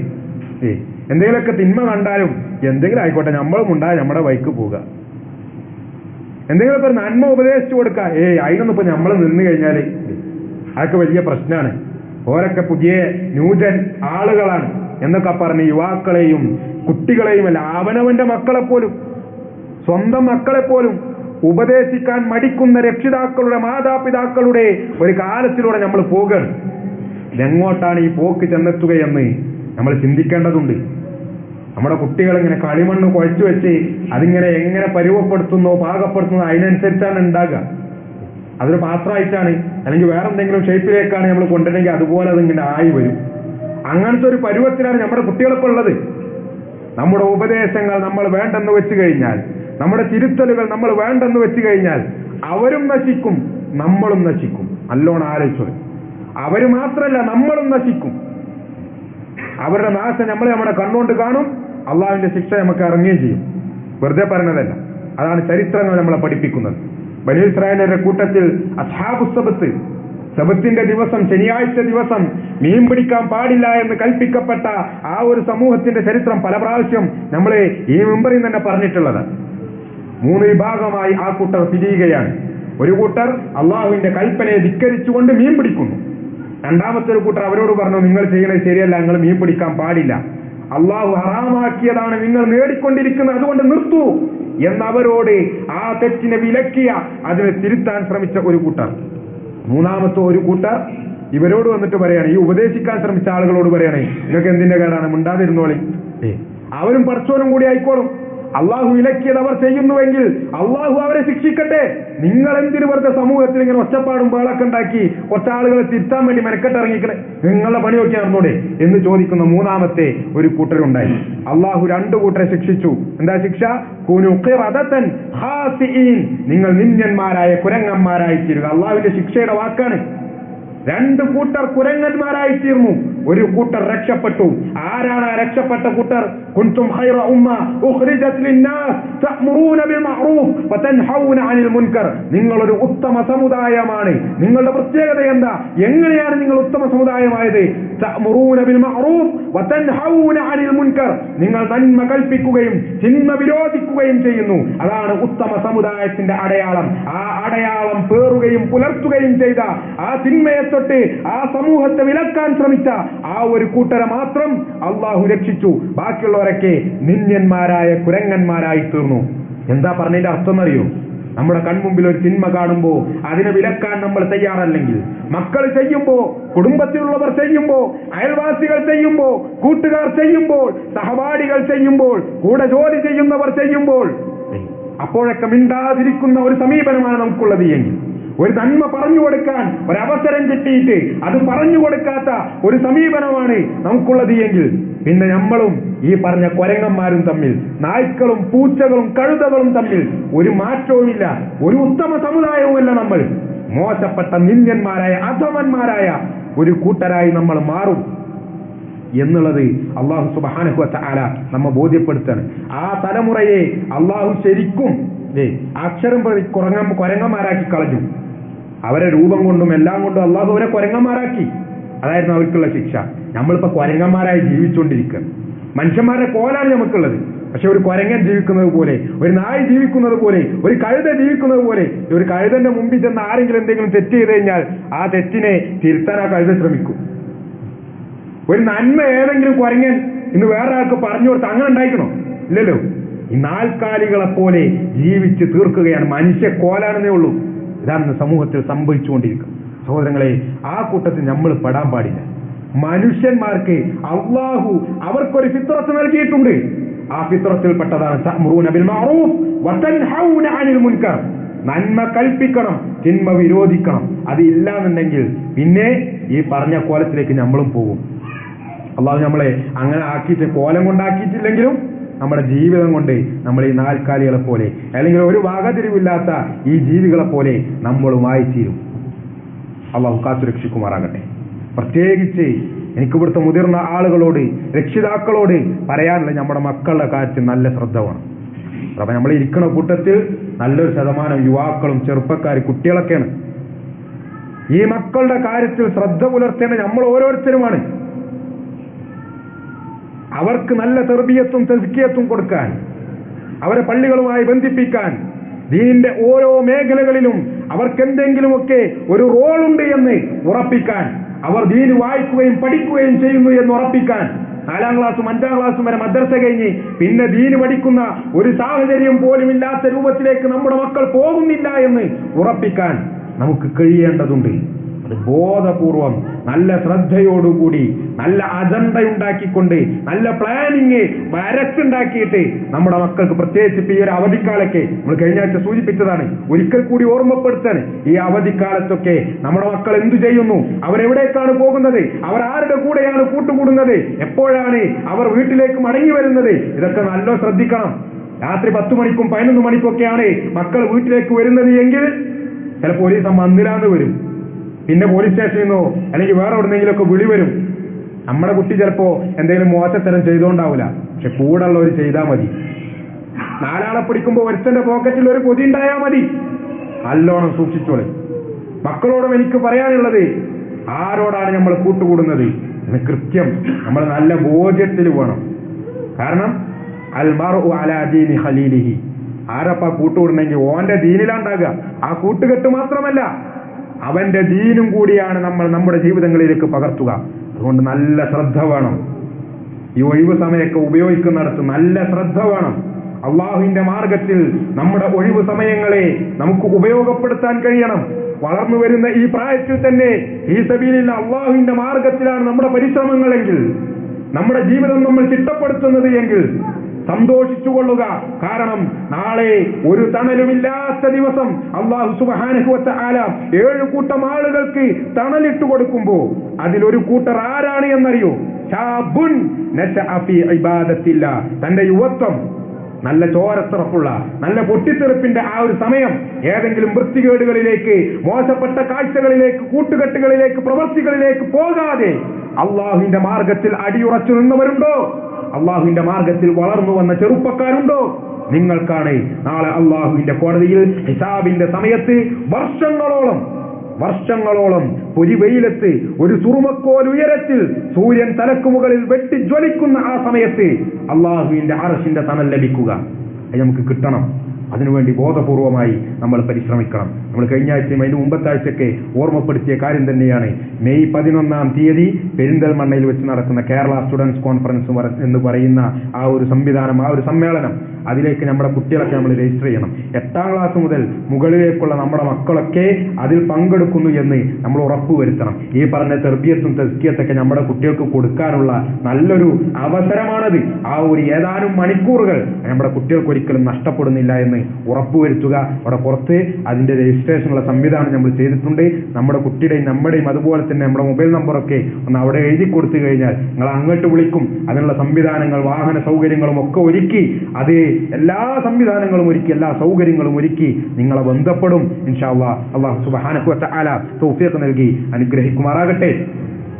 എന്തെങ്കിലുമൊക്കെ തിന്മ കണ്ടാലും എന്തെങ്കിലും ആയിക്കോട്ടെ നമ്മളും ഉണ്ടായി നമ്മുടെ വഴിക്ക് പോവുക, എന്തെങ്കിലുമൊക്കെ ഒരു നന്മ ഉപദേശിച്ചു കൊടുക്കുക, അതിനൊന്നും ഇപ്പൊ നമ്മൾ നിന്ന് കഴിഞ്ഞാല് അതൊക്കെ വലിയ പ്രശ്നമാണ്, ഓരൊക്കെ പുതിയ ന്യൂജൻ ആളുകളാണ് എന്നൊക്കെ പറഞ്ഞ് യുവാക്കളെയും കുട്ടികളെയും അല്ല, അവനവന്റെ മക്കളെപ്പോലും, സ്വന്തം മക്കളെപ്പോലും ഉപദേശിക്കാൻ മടിക്കുന്ന രക്ഷിതാക്കളുടെ, മാതാപിതാക്കളുടെ ഒരു കാലത്തിലൂടെ നമ്മൾ പോകുകയാണ്. എങ്ങോട്ടാണ് ഈ പോക്ക് ചെന്നെത്തുകയെന്ന് നമ്മൾ ചിന്തിക്കേണ്ടതുണ്ട്. നമ്മുടെ കുട്ടികൾ ഇങ്ങനെ കളിമണ്ണ് കുഴച്ചു വെച്ച് അതിങ്ങനെ എങ്ങനെ പരുവപ്പെടുത്തുന്നോ പാകപ്പെടുത്തുന്നോ അതിനനുസരിച്ചാണ് ഉണ്ടാകുക. അതൊരു പാത്രമായിട്ടാണ് അല്ലെങ്കിൽ വേറെ എന്തെങ്കിലും ഷേപ്പിലേക്കാണ് നമ്മൾ കൊണ്ടുവരണമെങ്കിൽ അതുപോലെ അതിങ്ങനെ ആയി വരും. അങ്ങനത്തെ ഒരു പരുവത്തിലാണ് നമ്മുടെ കുട്ടികളിപ്പോൾ ഉള്ളത്. നമ്മുടെ ഉപദേശങ്ങൾ നമ്മൾ വേണ്ടെന്ന് വെച്ച് കഴിഞ്ഞാൽ, നമ്മുടെ തിരുത്തലുകൾ നമ്മൾ വേണ്ടെന്ന് വെച്ച് കഴിഞ്ഞാൽ അവരും നശിക്കും, നമ്മളും നശിക്കും. നല്ലോണം ആലോചിച്ചത്. അവര് മാത്രമല്ല, നമ്മളും നശിക്കും. അവരുടെ നാശം നമ്മൾ നമ്മുടെ കണ്ണുകൊണ്ട് കാണും, അള്ളാഹുവിന്റെ ശിക്ഷ നമുക്ക് ഇറങ്ങുകയും ചെയ്യും. വെറുതെ പറഞ്ഞതല്ല, അതാണ് ചരിത്രങ്ങൾ നമ്മളെ പഠിപ്പിക്കുന്നത്. ബനീ ഇസ്രായേലിന്റെ കൂട്ടത്തിൽ അസ്ഹാബു സബത്ത്, സബത്തിന്റെ ദിവസം, ശനിയാഴ്ച ദിവസം മീൻ പിടിക്കാൻ പാടില്ല എന്ന് കൽപ്പിക്കപ്പെട്ട ആ ഒരു സമൂഹത്തിന്റെ ചരിത്രം പല പ്രാവശ്യം നമ്മൾ ഈ മെമ്പറിൽ തന്നെ പറഞ്ഞിട്ടുള്ളത്. 3 വിഭാഗമായി ആ കൂട്ടർ പിരിയുകയാണ്. ഒരു കൂട്ടർ അള്ളാഹുവിന്റെ കൽപ്പനയെ ധിക്കരിച്ചുകൊണ്ട് മീൻ പിടിക്കുന്നു. രണ്ടാമത്തെ ഒരു കൂട്ടർ അവരോട് പറഞ്ഞു, നിങ്ങൾ ചെയ്യുന്നത് ശരിയല്ല, നിങ്ങൾ മീൻ പിടിക്കാൻ പാടില്ല, അള്ളാഹു ഹറാമാക്കിയതാണ് നിങ്ങൾ നേടിക്കൊണ്ടിരിക്കുന്നത്, അതുകൊണ്ട് നിർത്തൂ എന്നവരോട് ആ തെറ്റിനെ വിലക്കിയ, അതിനെ തിരുത്താൻ ശ്രമിച്ച ഒരു കൂട്ടർ. മൂന്നാമത്തെ ഒരു കൂട്ടർ ഇവരോട് വന്നിട്ട് പറയാണ്, ഈ ഉപദേശിക്കാൻ ശ്രമിച്ച ആളുകളോട് പറയണേ, നിങ്ങൾക്ക് എന്തിന്റെ കേടാണ്, മിണ്ടാതിരുന്നോളി, അവരും പടച്ചോനും കൂടി ആയിക്കോളും. അള്ളാഹു വിലക്കിയത് അവർ ചെയ്യുന്നുവെങ്കിൽ അള്ളാഹു അവരെ ശിക്ഷിക്കട്ടെ. നിങ്ങൾ എന്തിനു വെറുതെ സമൂഹത്തിൽ ഇങ്ങനെ ഒച്ചപ്പാടും ബഹളമൊക്കെ ഉണ്ടാക്കി കുറച്ചാളുകളെ തിരുത്താൻ വേണ്ടി മെനക്കെട്ടിറങ്ങിക്കണേ, നിങ്ങളുടെ പണി നോക്കി നടന്നൂടെ എന്ന് ചോദിക്കുന്ന മൂന്നാമത്തെ ഒരു കൂട്ടരുണ്ടായി. അള്ളാഹു 2 കൂട്ടരെ ശിക്ഷിച്ചു. എന്താ ശിക്ഷ? കൂനു ഖിറദതൻ ഖാസിഈൻ, നിങ്ങൾ നിന്യന്മാരായ കുരങ്ങന്മാരായി തീരുക. അള്ളാഹുവിന്റെ ശിക്ഷയുടെ വാക്കാണ്. 2 കൂട്ടർ കുരങ്ങന്മാരായി തീർന്നു, ഒരു കൂട്ടർ രക്ഷപ്പെട്ടു. ആരാണ് ആ രക്ഷപ്പെട്ട കൂട്ടർ? കുൻതും ഖൈറ ഉമ്മ ഉഖ്രിജത് ലിന്നാസ് തഅ്മുറൂന ബിൽ മഅറൂഫ് വതൻഹൗന അനിൽ മുൻകർ. നിങ്ങൾ ഒരു ഉത്തമ സമുദായമാണ്. നിങ്ങളുടെ പ്രത്യേകത എന്താ? എങ്ങനെയാണ് നിങ്ങൾ ഉത്തമ സമുദായമായത്? തഅ്മുറൂന ബിൽ മഅറൂഫ് വതൻഹൗന അനിൽ മുൻകർ, നിങ്ങൾ നന്മ കൽപ്പിക്കുകയും തിന്മ വിരോധിക്കുകയും ചെയ്യുന്നു. അതാണ് ഉത്തമ സമുദായത്തിന്റെ അടയാളം. ആ അടയാളം പേറുകയും പുലർത്തുകയും ചെയ്ത, ആ തിന്മയെ തൊട്ട് ആ സമൂഹത്തെ വിലക്കാൻ ശ്രമിച്ച ആ ഒരു കൂട്ടരെ മാത്രം അള്ളാഹു രക്ഷിച്ചു. ബാക്കിയുള്ളവരൊക്കെ നിന്യന്മാരായ കുരങ്ങന്മാരായി തീർന്നു. എന്താ പറഞ്ഞതിന്റെ അർത്ഥം എന്നറിയോ? നമ്മുടെ കൺമുമ്പിൽ ഒരു തിന്മ കാണുമ്പോ അതിനെ വിലക്കാൻ നമ്മൾ തയ്യാറല്ലെങ്കിൽ, മക്കൾ ചെയ്യുമ്പോ, കുടുംബത്തിലുള്ളവർ ചെയ്യുമ്പോ, അയൽവാസികൾ ചെയ്യുമ്പോ, കൂട്ടുകാർ ചെയ്യുമ്പോൾ, സഹപാഠികൾ ചെയ്യുമ്പോൾ, കൂടെ ജോലി ചെയ്യുന്നവർ ചെയ്യുമ്പോൾ, അപ്പോഴൊക്കെ മിണ്ടാതിരിക്കുന്ന ഒരു സമീപനമാണ് നമുക്കുള്ളത് എങ്കിൽ, ഒരു നന്മ പറഞ്ഞു കൊടുക്കാൻ ഒരവസരം കിട്ടിയിട്ട് അത് പറഞ്ഞു കൊടുക്കാത്ത ഒരു സമീപനമാണ് നമുക്കുള്ളത് എങ്കിൽ, പിന്നെ നമ്മളും ഈ പറഞ്ഞ കൊരങ്ങന്മാരും തമ്മിൽ, നായ്ക്കളും പൂച്ചകളും കഴുതകളും തമ്മിൽ ഒരു മാറ്റവുമില്ല, ഒരു ഉത്തമ സമുദായവുമല്ല. നമ്മൾ മോശപ്പെട്ട നിന്ദ്യന്മാരായ അധമന്മാരായ ഒരു കൂട്ടരായി നമ്മൾ മാറും. എന്നുള്ളത് അള്ളാഹു സുബ്ഹാനഹു വ തആല നമ്മെ ബോധ്യപ്പെടുത്താണ്. ആ തലമുറയെ അള്ളാഹു ശരിക്കും അക്ഷരം പ്രതി കുരങ്ങന്മാരാക്കി കളഞ്ഞു. അവരെ രൂപം കൊണ്ടും എല്ലാം കൊണ്ടും അള്ളാഹു അവരെ കുരങ്ങന്മാരാക്കി. അതായിരുന്നു അവർക്കുള്ള ശിക്ഷ. നമ്മളിപ്പോ കുരങ്ങന്മാരായി ജീവിച്ചുകൊണ്ടിരിക്കുക. മനുഷ്യന്മാരുടെ കോലാണ് നമുക്കുള്ളത്. പക്ഷെ ഒരു കുരങ്ങൻ ജീവിക്കുന്നത് പോലെ, ഒരു നായ ജീവിക്കുന്നത് പോലെ, ഒരു കഴുത ജീവിക്കുന്നത് പോലെ, ഒരു കഴുതന്റെ മുമ്പിൽ ചെന്ന് ആരെങ്കിലും എന്തെങ്കിലും തെറ്റ് ചെയ്ത് കഴിഞ്ഞാൽ ആ തെറ്റിനെ തിരുത്താൻ ആ കഴുത ശ്രമിക്കും. ഒരു നന്മ ഏതെങ്കിലും കുരങ്ങൻ ഇന്ന് വേറെ ആൾക്ക് പറഞ്ഞു കൊടുത്ത് അങ്ങനെ ഉണ്ടായിക്കണോ? ഇല്ലല്ലോ. ഈ നാൽക്കാലികളെ പോലെ ജീവിച്ച് തീർക്കുകയാണ്. മനുഷ്യ കോലാണെന്നേ ഉള്ളൂ. ഇതാണ് സമൂഹത്തിൽ സംഭവിച്ചുകൊണ്ടിരിക്കും. സഹോദരങ്ങളെ, ആ കൂട്ടത്തിൽ നമ്മൾ പെടാൻ പാടില്ല. മനുഷ്യന്മാർക്ക് അള്ളാഹു അവർക്കൊരു ഫിത്രത്ത് നൽകിയിട്ടുണ്ട്. ആ ഫിത്രത്തിൽപ്പെട്ടതാണ് തഅ്മുറൂന ബിൽ മഅറൂഫ് വതൻഹൗന അനിൽ മുൻകർ. നന്മ കൽപ്പിക്കണം, തിന്മ വിരോധിക്കണം. അതില്ലാന്നുണ്ടെങ്കിൽ പിന്നെ ഈ പറഞ്ഞ കോലത്തിലേക്ക് നമ്മളും പോകും. അള്ളാഹു നമ്മളെ അങ്ങനെ ആക്കിയിട്ട് കോലം കൊണ്ടാക്കിയിട്ടില്ലെങ്കിലും നമ്മുടെ ജീവിതം കൊണ്ട് നമ്മൾ ഈ നാൽക്കാലികളെ പോലെ അല്ലെങ്കിൽ ഒരു വകതിരിവില്ലാത്ത ഈ ജീവികളെ പോലെ നമ്മളുമായി തീരും. അള്ളാഹു കാത്തുരക്ഷിക്കുമാറാകട്ടെ. പ്രത്യേകിച്ച് എനിക്ക് ഇവിടുത്തെ മുതിർന്ന ആളുകളോട്, രക്ഷിതാക്കളോട് പറയാനുള്ള നമ്മുടെ മക്കളുടെ കാര്യത്തിൽ നല്ല ശ്രദ്ധ വേണം. അപ്പൊ നമ്മൾ ഇരിക്കുന്ന കൂട്ടത്തിൽ നല്ലൊരു ശതമാനം യുവാക്കളും ചെറുപ്പക്കാർ കുട്ടികളൊക്കെയാണ്. ഈ മക്കളുടെ കാര്യത്തിൽ ശ്രദ്ധ പുലർത്തേണ്ടത് നമ്മൾ ഓരോരുത്തരുമാണ്. അവർക്ക് നല്ല തർബിയത്തും തസ്കിയത്തും കൊടുക്കാൻ, അവരെ പള്ളികളുമായി ബന്ധിപ്പിക്കാൻ, ദീനിന്റെ ഓരോ മേഖലകളിലും അവർക്ക് എന്തെങ്കിലുമൊക്കെ ഒരു റോളുണ്ട് എന്ന് ഉറപ്പിക്കാൻ, അവർ ദീന് വായിക്കുകയും പഠിക്കുകയും ചെയ്യുന്നു എന്ന് ഉറപ്പിക്കാൻ, 4ാം ക്ലാസ്സും 5ാം ക്ലാസ്സും വരെ മദ്രസ കഴിഞ്ഞ് പിന്നെ ദീന് പഠിക്കുന്ന ഒരു സാഹചര്യം പോലും ഇല്ലാത്ത രൂപത്തിലേക്ക് നമ്മുടെ മക്കൾ പോകുന്നില്ല എന്ന് ഉറപ്പിക്കാൻ നമുക്ക് കഴിയേണ്ടതുണ്ട്. അത് ബോധപൂർവം നല്ല ശ്രദ്ധയോടുകൂടി നല്ല അജണ്ട ഉണ്ടാക്കിക്കൊണ്ട് നല്ല പ്ലാനിങ് വരച്ചുണ്ടാക്കിയിട്ട് നമ്മുടെ മക്കൾക്ക്, പ്രത്യേകിച്ച് ഈ ഒരു അവധിക്കാലൊക്കെ നമ്മൾ കഴിഞ്ഞ ആഴ്ച സൂചിപ്പിച്ചതാണ്, ഒരിക്കൽ കൂടി ഓർമ്മപ്പെടുത്താൻ, ഈ അവധിക്കാലത്തൊക്കെ നമ്മുടെ മക്കൾ എന്തു ചെയ്യുന്നു, അവരെവിടേക്കാണ് പോകുന്നത്, അവർ ആരുടെ കൂടെയാണ് കൂട്ടുകൂടുന്നത്, എപ്പോഴാണ് അവർ വീട്ടിലേക്ക് മടങ്ങി വരുന്നത്, ഇതൊക്കെ നല്ല ശ്രദ്ധിക്കണം. രാത്രി 10 മണിക്കും 11 മണിക്കൊക്കെയാണ് മക്കൾ വീട്ടിലേക്ക് വരുന്നത് എങ്കിൽ ചില പോലീസ് മന്ദിരാന്ന് വരും, പിന്നെ പോലീസ് സ്റ്റേഷനിൽ നിന്നോ അല്ലെങ്കിൽ വേറെ എവിടെന്നെങ്കിലുമൊക്കെ വിളി വരും. നമ്മുടെ കുട്ടി ചിലപ്പോ എന്തെങ്കിലും മോശത്തരം ചെയ്തോണ്ടാവില്ല, പക്ഷെ കൂടെ ഉള്ളവർ ചെയ്താൽ മതി. 4 ആളെ പിടിക്കുമ്പോ ഒരുത്തന്റെ പോക്കറ്റിൽ ഒരു പൊതി ഉണ്ടായാൽ മതി. നല്ലോണം സൂക്ഷിച്ചോളെ. മക്കളോടും എനിക്ക് പറയാനുള്ളത്, ആരോടാണ് നമ്മൾ കൂട്ടുകൂടുന്നത് എന്ന് കൃത്യം നമ്മൾ നല്ല ബോധ്യത്തിൽ വേണം. കാരണം അൽ മർഉ അലാ ദീനി ഖലീലിഹി, ആരപ്പ കൂട്ടുകൂടണമെങ്കിൽ ഓന്റെ ദീനിലാണ്ടാകുക. ആ കൂട്ടുകെട്ട് മാത്രമല്ല, അവന്റെ ദീനും കൂടിയാണ് നമ്മൾ നമ്മുടെ ജീവിതങ്ങളിലേക്ക് പകർത്തുക. അതുകൊണ്ട് നല്ല ശ്രദ്ധ വേണം. ഈ ഒഴിവ് സമയമൊക്കെ ഉപയോഗിക്കുന്നിടത്ത് നല്ല ശ്രദ്ധ വേണം. അള്ളാഹുവിന്റെ മാർഗത്തിൽ നമ്മുടെ ഒഴിവ് സമയങ്ങളെ നമുക്ക് ഉപയോഗപ്പെടുത്താൻ കഴിയണം. വളർന്നു വരുന്ന ഈ പ്രായത്തിൽ തന്നെ ഈ സബീലിൽ അള്ളാഹുവിന്റെ മാർഗത്തിലാണ് നമ്മുടെ പരിശ്രമങ്ങളെങ്കിൽ, നമ്മുടെ ജീവിതം നമ്മൾ ചിട്ടപ്പെടുത്തുന്നത് എങ്കിൽ സന്തോഷിച്ചുകൊള്ളുക. കാരണം നാളെ ഒരു തണലുമില്ലാത്ത ദിവസം അല്ലാഹു സുബ്ഹാനഹു വ തആല 7 കൂട്ടം ആളുകൾക്ക് തണലിട്ട് കൊടുക്കുമ്പോ അതിലൊരു കൂട്ടർ ആരാണ് എന്നറിയോ? ശാബുൻ നശഅ ഫീ ഇബാദത്തില്ലാ. തന്റെ യുവത്വം നല്ല ചോരത്തിറപ്പുള്ള, നല്ല പൊട്ടിത്തെറിപ്പിന്റെ ആ ഒരു സമയം ഏതെങ്കിലും വൃത്തികേടുകളിലേക്ക്, മോശപ്പെട്ട കാഴ്ചകളിലേക്ക്, കൂട്ടുകെട്ടുകളിലേക്ക്, പ്രവൃത്തികളിലേക്ക് പോകാതെ അള്ളാഹുവിന്റെ മാർഗത്തിൽ അടിയുറച്ചു നിന്നവരുണ്ടോ? അള്ളാഹുവിന്റെ മാർഗത്തിൽ വളർന്നു വന്ന ചെറുപ്പക്കാരുണ്ടോ? നിങ്ങൾക്കാണ് നാളെ അള്ളാഹുവിന്റെ കോടതിയിൽ ഹിസാബിന്റെ സമയത്ത് വർഷങ്ങളോളം ഒരു വെയിലത്ത് ഒരു സുറുമക്കോൽ ഉയരത്തിൽ സൂര്യൻ തലക്കു മുകളിൽ വെട്ടിജ്വലിക്കുന്ന ആ സമയത്ത് അള്ളാഹുവിന്റെ അർശിന്റെ തണൽ ലഭിക്കുക. അത് നമുക്ക് കിട്ടണം. അതിനുവേണ്ടി ബോധപൂർവമായി നമ്മൾ പരിശ്രമിക്കണം. നമ്മൾ കഴിഞ്ഞ ആഴ്ചയും അതിന് മുമ്പത്തെ ആഴ്ചയൊക്കെ ഓർമ്മപ്പെടുത്തിയ കാര്യം തന്നെയാണ് മെയ് 11-ാം തീയതി പെരിന്തൽമണ്ണയിൽ വെച്ച് നടക്കുന്ന കേരള സ്റ്റുഡൻസ് കോൺഫറൻസ് എന്ന് പറയുന്ന ആ ഒരു സംവിധാനം, ആ ഒരു സമ്മേളനം. അതിലേക്ക് നമ്മുടെ കുട്ടികളൊക്കെ നമ്മൾ രജിസ്റ്റർ ചെയ്യണം. 8ാം ക്ലാസ് മുതൽ മുകളിലേക്കുള്ള നമ്മുടെ മക്കളൊക്കെ അതിൽ പങ്കെടുക്കുന്നു എന്ന് നമ്മൾ ഉറപ്പുവരുത്തണം. ഈ പറഞ്ഞ തർബിയത്തും തസ്കിയത്തൊക്കെ നമ്മുടെ കുട്ടികൾക്ക് കൊടുക്കാനുള്ള നല്ലൊരു അവസരമാണത്. ആ ഒരു ഏതാനും മണിക്കൂറുകൾ നമ്മുടെ കുട്ടികൾക്ക് ഒരിക്കലും നഷ്ടപ്പെടുന്നില്ല എന്ന് ഉറപ്പുവരുത്തുക. അവിടെ പുറത്ത് അതിന്റെ രജിസ്ട്രേഷനുള്ള സംവിധാനം നമ്മൾ ചെയ്തിട്ടുണ്ട്. നമ്മുടെ കുട്ടിയുടെയും നമ്മുടെയും അതുപോലെ തന്നെ നമ്മുടെ മൊബൈൽ നമ്പറൊക്കെ ഒന്ന് അവിടെ എഴുതി കൊടുത്തു കഴിഞ്ഞാൽ നിങ്ങൾ അങ്ങോട്ട് വിളിക്കും. അതിനുള്ള സംവിധാനങ്ങൾ, വാഹന സൗകര്യങ്ങളും ഒക്കെ ഒരുക്കി, അത് എല്ലാ സംവിധാനങ്ങളും ഒരുക്കി, എല്ലാ സൗകര്യങ്ങളും ഒരുക്കി നിങ്ങളെ ബന്ധപ്പെടും. ഇൻഷാ അല്ലാഹ്. അല്ലാഹു സുബ്ഹാനഹു വ തആല തൗഫീഖ് നൽകി അനുഗ്രഹിക്കുമാറാകട്ടെ.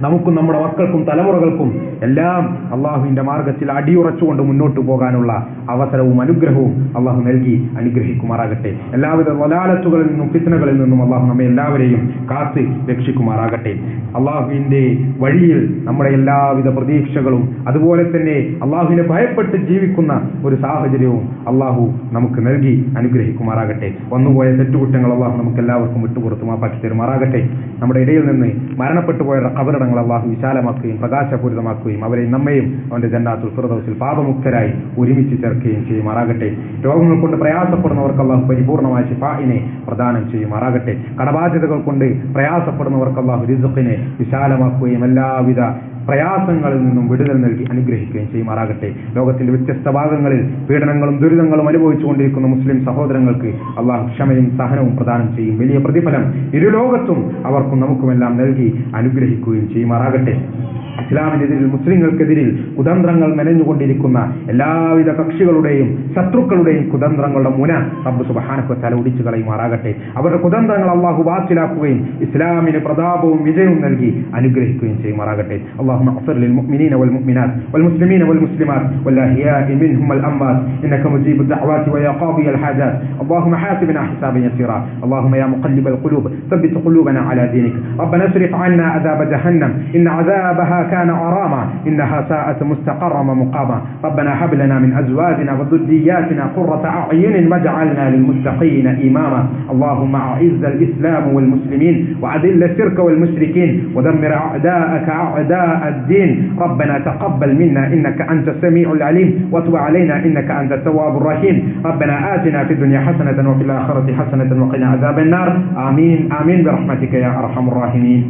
നമുക്കും നമ്മുടെ മക്കൾക്കും തലമുറകൾക്കും എല്ലാം അള്ളാഹുവിന്റെ മാർഗത്തിൽ അടിയുറച്ചുകൊണ്ട് മുന്നോട്ട് പോകാനുള്ള അവസരവും അനുഗ്രഹവും അള്ളാഹു നൽകി അനുഗ്രഹിക്കുമാറാകട്ടെ. എല്ലാവിധ വലാലത്തുകളിൽ നിന്നും ഫിത്നകളിൽ നിന്നും അള്ളാഹു നമ്മെ എല്ലാവരെയും കാത്ത് രക്ഷിക്കുമാറാകട്ടെ. അള്ളാഹുവിന്റെ വഴിയിൽ നമ്മുടെ എല്ലാവിധ പ്രതീക്ഷകളും അതുപോലെ തന്നെ അള്ളാഹുവിനെ ഭയപ്പെട്ട് ജീവിക്കുന്ന ഒരു സാഹചര്യവും അള്ളാഹു നമുക്ക് നൽകി അനുഗ്രഹിക്കുമാറാകട്ടെ. വന്നുപോയ തെറ്റുകുറ്റങ്ങൾ അള്ളാഹു നമുക്ക് എല്ലാവർക്കും വിട്ടുപുറത്ത് മാപ്പാക്കി തരുമാറാകട്ടെ. നമ്മുടെ ഇടയിൽ നിന്ന് മരണപ്പെട്ടു പോയ ഖബറുകൾ അള്ളാഹു വിശാലമാക്കുകയും പ്രകാശപൂരിതമാക്കുകയും അവരെ നമ്മയും അവന്റെ ജന്നാത്തുൽ ഫിർദൗസിൽ പാപമുക്തരായി ഒരുമിച്ച് ചേർക്കുകയും ചെയ്യുമാറാകട്ടെ. രോഗങ്ങൾ കൊണ്ട് പ്രയാസപ്പെടുന്നവർക്ക് അള്ളാഹു പരിപൂർണമായ ശിഫാഇനെ പ്രദാനം ചെയ്യുമാറാകട്ടെ. കടബാധ്യതകൾ കൊണ്ട് പ്രയാസപ്പെടുന്നവർക്ക് അള്ളാഹു റിസ്ഖിനെ വിശാലമാക്കുകയും എല്ലാവിധ പ്രയാസങ്ങളിൽ നിന്നും വിടുതൽ നൽകി അനുഗ്രഹിക്കുകയും ചെയ്യുമാറാകട്ടെ. ലോകത്തിന്റെ വ്യത്യസ്ത ഭാഗങ്ങളിൽ പീഡനങ്ങളും ദുരിതങ്ങളും അനുഭവിച്ചുകൊണ്ടിരിക്കുന്ന മുസ്ലിം സഹോദരങ്ങൾക്ക് അള്ളാഹു ക്ഷമയും സഹനവും പ്രദാനം ചെയ്യും. വലിയ പ്രതിഫലം ഇരുലോകത്തും അവർക്കും നമുക്കുമെല്ലാം നൽകി അനുഗ്രഹിക്കുകയും ചെയ്യുമാറാകട്ടെ. ഇസ്ലാമിനെതിരിൽ മുസ്ലിങ്ങൾക്കെതിരിൽ കുതന്ത്രങ്ങൾ മെനഞ്ഞുകൊണ്ടിരിക്കുന്ന എല്ലാവിധ കക്ഷികളുടെയും ശത്രുക്കളുടെയും കുതന്ത്രങ്ങളുടെ മുന റബ്ബ് സുബ്ഹാനഹു വ തആല ഒടിച്ചു കളയുമാറാകട്ടെ. അവരുടെ കുതന്ത്രങ്ങൾ അള്ളാഹു ബാത്തിലാക്കുകയും ഇസ്ലാമിന് പ്രതാപവും വിജയവും നൽകി അനുഗ്രഹിക്കുകയും ചെയ്യുമാറാകട്ടെ. اللهم اغفر للمؤمنين والمؤمنات والمسلمين والمسلمات والأحياء منهم والأموات إنك مجيب الدعوات ويا قاضي الحاجات. اللهم حاسبنا حسابا يسيرا. اللهم يا مقلب القلوب ثبت قلوبنا على دينك. ربنا اصرف عنا عذاب جهنم إن عذابها كان غراما إنها ساءت مستقرا ومقاما. ربنا هب لنا من أزواجنا وذرياتنا قرة أعين واجعلنا للمتقين إماما. اللهم أعز الإسلام والمسلمين وأذل الشرك والمشركين ودمر أعداءك أعداء الدين. ربنا تقبل منا إنك أنت السميع العليم وتب علينا إنك أنت التواب الرحيم. ربنا آتنا في الدنيا حسنة وفي الآخرة حسنة وقنا عذاب النار. آمين آمين برحمتك يا أرحم الراحمين.